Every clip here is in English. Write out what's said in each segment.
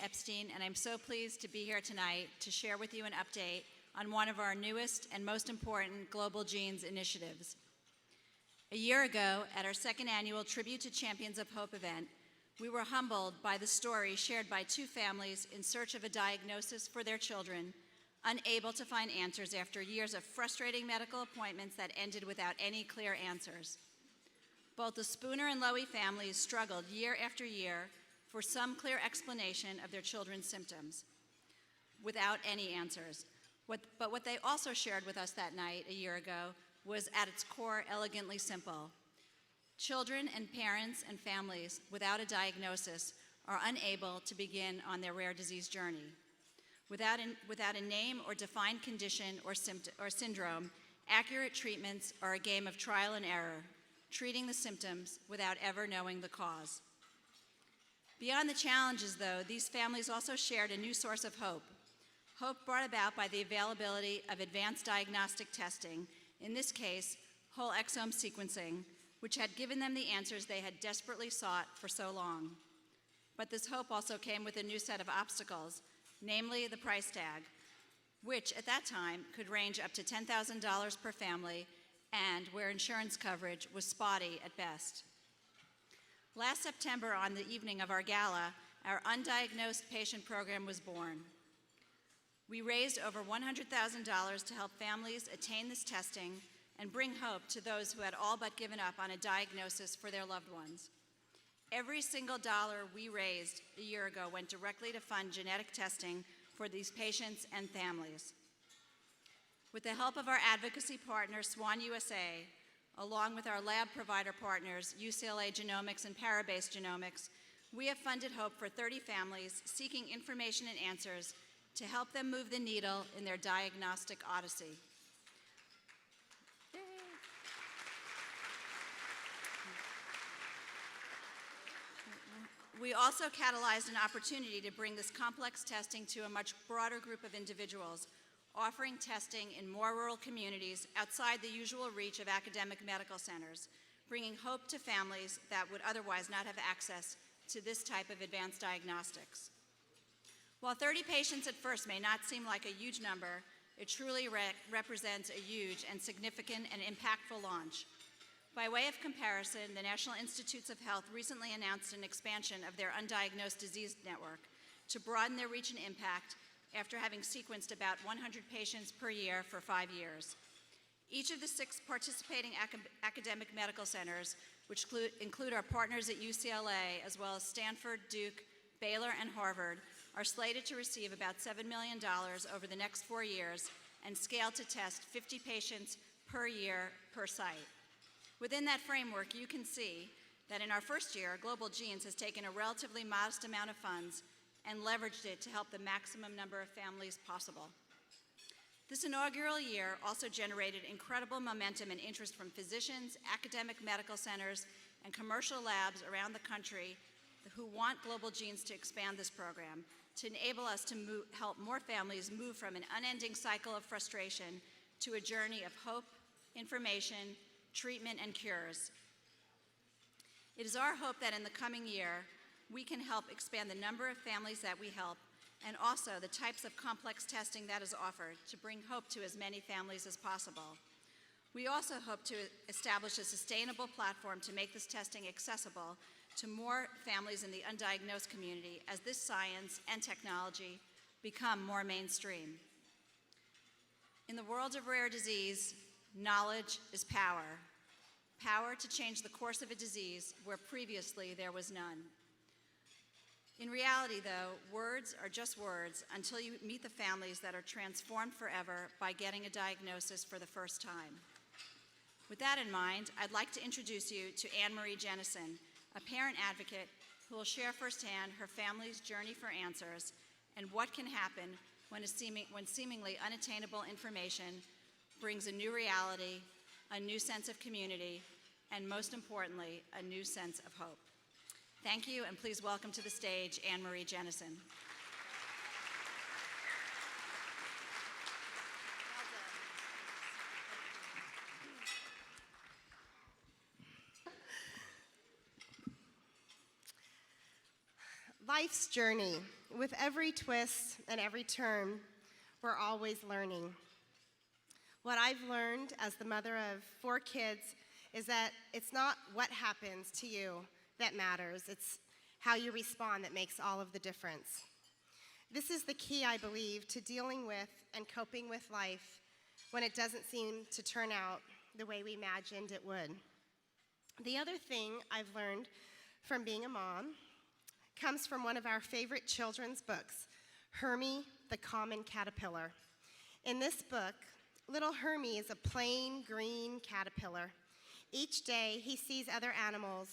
Epstein, and I'm so pleased to be here tonight to share with you an update on one of our newest and most important Global Genes initiatives. A year ago, at our second annual Tribute to Champions of Hope event, we were humbled by the story shared by two families in search of a diagnosis for their children, unable to find answers after years of frustrating medical appointments that ended without any clear answers. Both the Spooner and Lowy families struggled year after year for some clear explanation of their children's symptoms, without any answers. But what they also shared with us that night a year ago was at its core elegantly simple. Children and parents and families without a diagnosis are unable to begin on their rare disease journey. Without a name or defined condition or syndrome, accurate treatments are a game of trial and error, treating the symptoms without ever knowing the cause. Beyond the challenges, though, these families also shared a new source of hope. Hope brought about by the availability of advanced diagnostic testing, in this case, whole exome sequencing, which had given them the answers they had desperately sought for so long. But this hope also came with a new set of obstacles, namely the price tag, which at that time could range up to $10,000 per family and where insurance coverage was spotty at best. Last September, on the evening of our gala, our undiagnosed patient program was born. We raised over $100,000 to help families attain this testing and bring hope to those who had all but given up on a diagnosis for their loved ones. Every single dollar we raised a year ago went directly to fund genetic testing for these patients and families. With the help of our advocacy partner, Swan USA, along with our lab provider partners, UCLA Genomics and Parabase Genomics, we have funded hope for 30 families seeking information and answers to help them move the needle in their diagnostic odyssey. We also catalyzed an opportunity to bring this complex testing to a much broader group of individuals, offering testing in more rural communities outside the usual reach of academic medical centers, bringing hope to families that would otherwise not have access to this type of advanced diagnostics. While 30 patients at first may not seem like a huge number, it truly represents a huge and significant and impactful launch. By way of comparison, the National Institutes of Health recently announced an expansion of their undiagnosed disease network to broaden their reach and impact after having sequenced about 100 patients per year for 5 years. Each of the 6 participating academic medical centers, which include our partners at UCLA, as well as Stanford, Duke, Baylor, and Harvard, are slated to receive about $7 million over the next 4 years and scale to test 50 patients per year per site. Within that framework, you can see that in our first year, Global Genes has taken a relatively modest amount of funds and leveraged it to help the maximum number of families possible. This inaugural year also generated incredible momentum and interest from physicians, academic medical centers, and commercial labs around the country who want Global Genes to expand this program, to enable us to help more families move from an unending cycle of frustration to a journey of hope, information, treatment, and cures. It is our hope that in the coming year, we can help expand the number of families that we help and also the types of complex testing that is offered to bring hope to as many families as possible. We also hope to establish a sustainable platform to make this testing accessible to more families in the undiagnosed community as this science and technology become more mainstream. In the world of rare disease, knowledge is power. Power to change the course of a disease where previously there was none. In reality, though, words are just words until you meet the families that are transformed forever by getting a diagnosis for the first time. With that in mind, I'd like to introduce you to Anne-Marie Jennison, a parent advocate who will share firsthand her family's journey for answers and what can happen when seemingly unattainable information brings a new reality, a new sense of community, and most importantly, a new sense of hope. Thank you, and please welcome to the stage Anne-Marie Jennison. Life's journey with every twist and every turn, we're always learning. What I've learned as the mother of 4 kids is that it's not what happens to you that matters. It's how you respond that makes all of the difference. This is the key, I believe, to dealing with and coping with life when it doesn't seem to turn out the way we imagined it would. The other thing I've learned from being a mom comes from one of our favorite children's books, Hermie the Common Caterpillar. In this book, little Hermie is a plain green caterpillar. Each day, he sees other animals.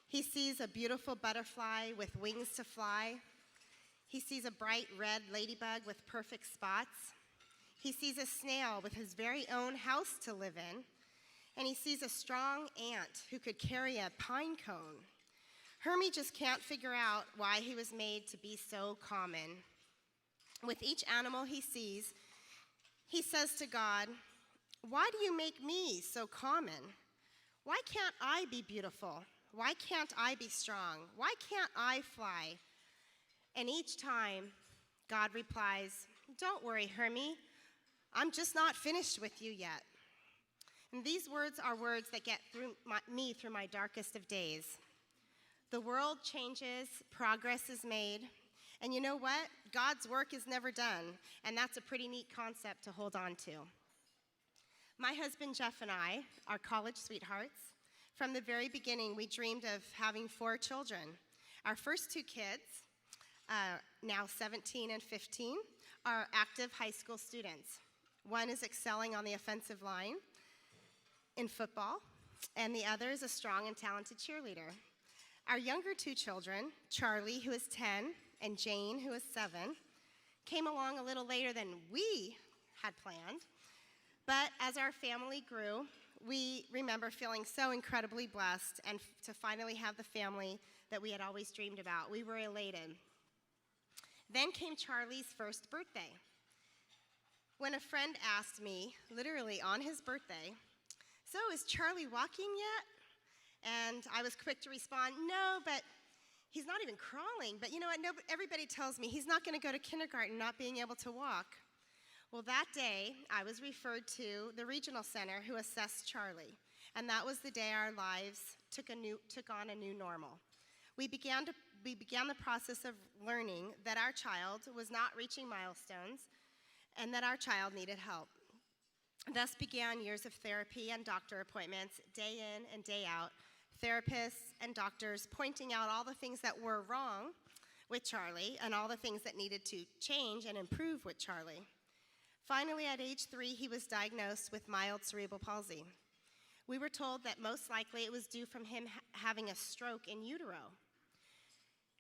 He sees a beautiful butterfly with wings to fly. He sees a bright red ladybug with perfect spots. He sees a snail with his very own house to live in. And he sees a strong ant who could carry a pine cone. Hermie just can't figure out why he was made to be so common. With each animal he sees, he says to God, "Why do you make me so common? Why can't I be beautiful? Why can't I be strong? Why can't I fly?" And each time, God replies, "Don't worry, Hermie. I'm just not finished with you yet." And these words are words that get me through my darkest of days. The world changes, progress is made, and you know what? God's work is never done, and that's a pretty neat concept to hold on to. My husband Jeff and I are college sweethearts. From the very beginning, we dreamed of having 4 children. Our first 2 kids, now 17 and 15, are active high school students. One is excelling on the offensive line in football, and the other is a strong and talented cheerleader. Our younger 2 children, Charlie, who is 10, and Jane, who is 7, came along a little later than we had planned. But as our family grew, we remember feeling so incredibly blessed and to finally have the family that we had always dreamed about. We were elated. Then came Charlie's first birthday. When a friend asked me, literally on his birthday, "So is Charlie walking yet?" And I was quick to respond, "No, but he's not even crawling." But you know what? Everybody tells me he's not going to go to kindergarten not being able to walk. Well, that day, I was referred to the regional center who assessed Charlie. And that was the day our lives took on a new normal. We began the process of learning that our child was not reaching milestones and that our child needed help. Thus began years of therapy and doctor appointments, day in and day out, therapists and doctors pointing out all the things that were wrong with Charlie and all the things that needed to change and improve with Charlie. Finally, at age 3, he was diagnosed with mild cerebral palsy. We were told that most likely it was due from him having a stroke in utero.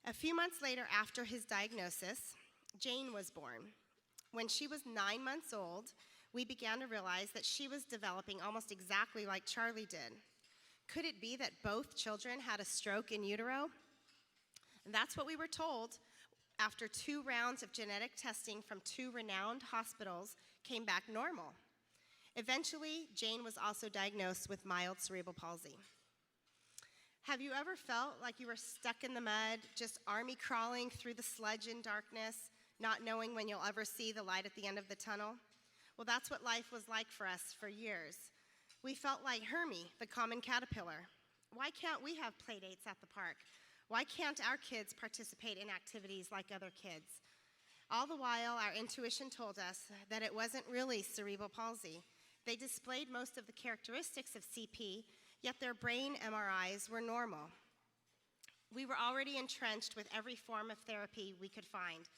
A few months later, after his diagnosis, Jane was born. When she was 9 months old, we began to realize that she was developing almost exactly like Charlie did. Could it be that both children had a stroke in utero? And that's what we were told after 2 rounds of genetic testing from 2 renowned hospitals came back normal. Eventually, Jane was also diagnosed with mild cerebral palsy. Have you ever felt like you were stuck in the mud, just army crawling through the sludge and darkness, not knowing when you'll ever see the light at the end of the tunnel? Well, that's what life was like for us for years. We felt like Hermie, the common caterpillar. Why can't we have play dates at the park? Why can't our kids participate in activities like other kids? All the while, our intuition told us that it wasn't really cerebral palsy. They displayed most of the characteristics of CP, yet their brain MRIs were normal. We were already entrenched with every form of therapy we could find: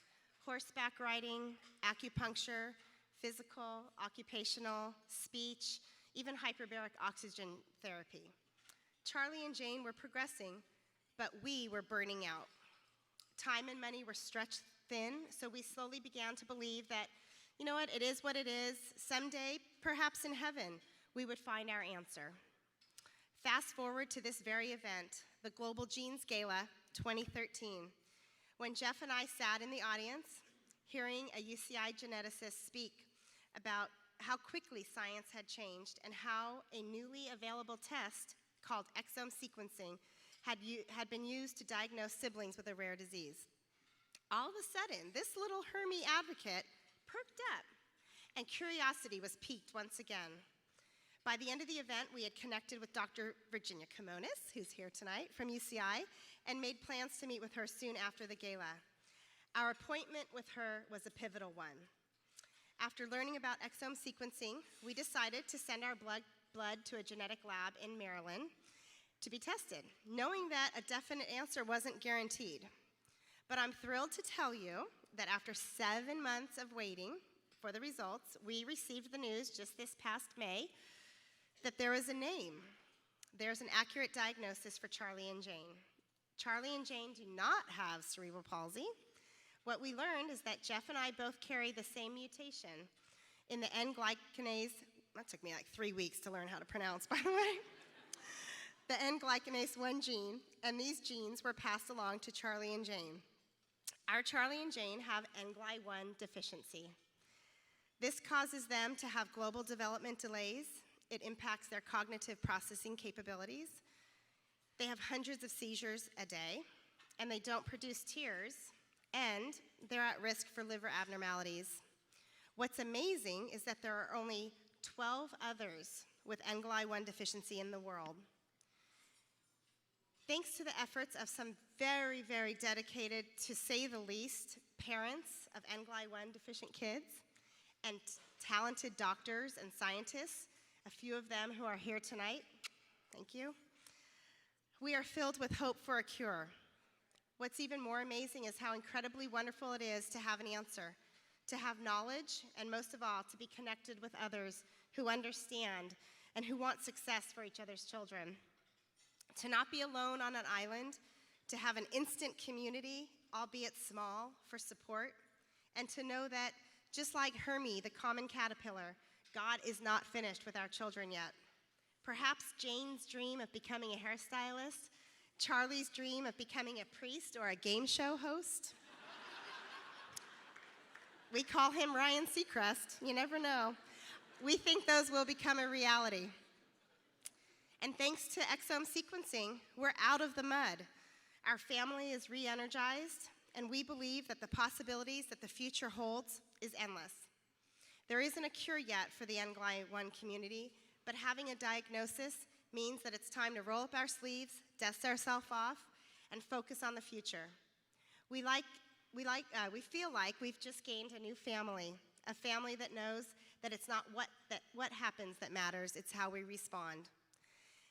horseback riding, acupuncture, physical, occupational, speech, even hyperbaric oxygen therapy. Charlie and Jane were progressing, but we were burning out. Time and money were stretched thin, so we slowly began to believe that, you know what it is. Someday, perhaps in heaven, we would find our answer. Fast forward to this very event, the Global Genes Gala 2013, when Jeff and I sat in the audience, hearing a UCI geneticist speak about how quickly science had changed and how a newly available test called exome sequencing had been used to diagnose siblings with a rare disease. All of a sudden, this little Hermie advocate perked up, and curiosity was piqued once again. By the end of the event, we had connected with Dr. Virginia Kimonis, who's here tonight from UCI, and made plans to meet with her soon after the gala. Our appointment with her was a pivotal one. After learning about exome sequencing, we decided to send our blood to a genetic lab in Maryland to be tested, knowing that a definite answer wasn't guaranteed. But I'm thrilled to tell you that after 7 months of waiting for the results, we received the news just this past May that there is a name. There's an accurate diagnosis for Charlie and Jane. Charlie and Jane do not have cerebral palsy. What we learned is that Jeff and I both carry the same mutation in the N-glycanase. That took me like 3 weeks to learn how to pronounce, by the way. The N-glycanase 1 gene, and these genes were passed along to Charlie and Jane. Our Charlie and Jane have N-gly1 deficiency. This causes them to have global development delays. It impacts their cognitive processing capabilities. They have hundreds of seizures a day, and they don't produce tears, and they're at risk for liver abnormalities. What's amazing is that there are only 12 others with N-gly1 deficiency in the world. Thanks to the efforts of some very, very dedicated, to say the least, parents of N-gly1 deficient kids, and talented doctors and scientists, a few of them who are here tonight, thank you, we are filled with hope for a cure. What's even more amazing is how incredibly wonderful it is to have an answer, to have knowledge, and most of all, to be connected with others who understand and who want success for each other's children. To not be alone on an island, to have an instant community, albeit small, for support, and to know that just like Hermie, the common caterpillar, God is not finished with our children yet. Perhaps Jane's dream of becoming a hairstylist, Charlie's dream of becoming a priest or a game show host. We call him Ryan Seacrest, you never know. We think those will become a reality. And thanks to exome sequencing, we're out of the mud. Our family is re-energized, and we believe that the possibilities that the future holds is endless. There isn't a cure yet for the N-gly1 community, but having a diagnosis means that it's time to roll up our sleeves, dust ourselves off, and focus on the future. We feel like we've just gained a new family, a family that knows that it's not what happens that matters, it's how we respond.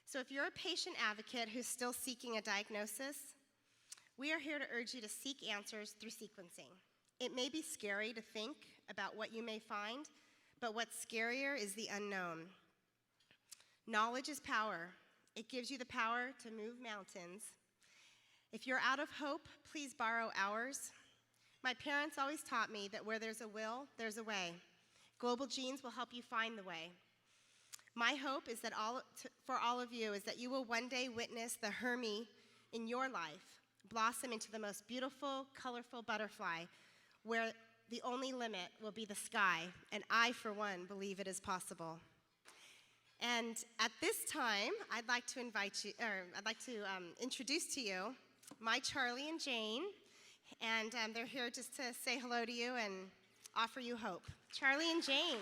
So if you're a patient advocate who's still seeking a diagnosis, we are here to urge you to seek answers through sequencing. It may be scary to think about what you may find, but what's scarier is the unknown. Knowledge is power. It gives you the power to move mountains. If you're out of hope, please borrow ours. My parents always taught me that where there's a will, there's a way. Global Genes will help you find the way. My hope is that for all of you is that you will one day witness the Hermie in your life blossom into the most beautiful, colorful butterfly, where the only limit will be the sky, and I, for one, believe it is possible. And at this time, I'd like to introduce to you my Charlie and Jane, and they're here just to say hello to you and offer you hope. Charlie and Jane.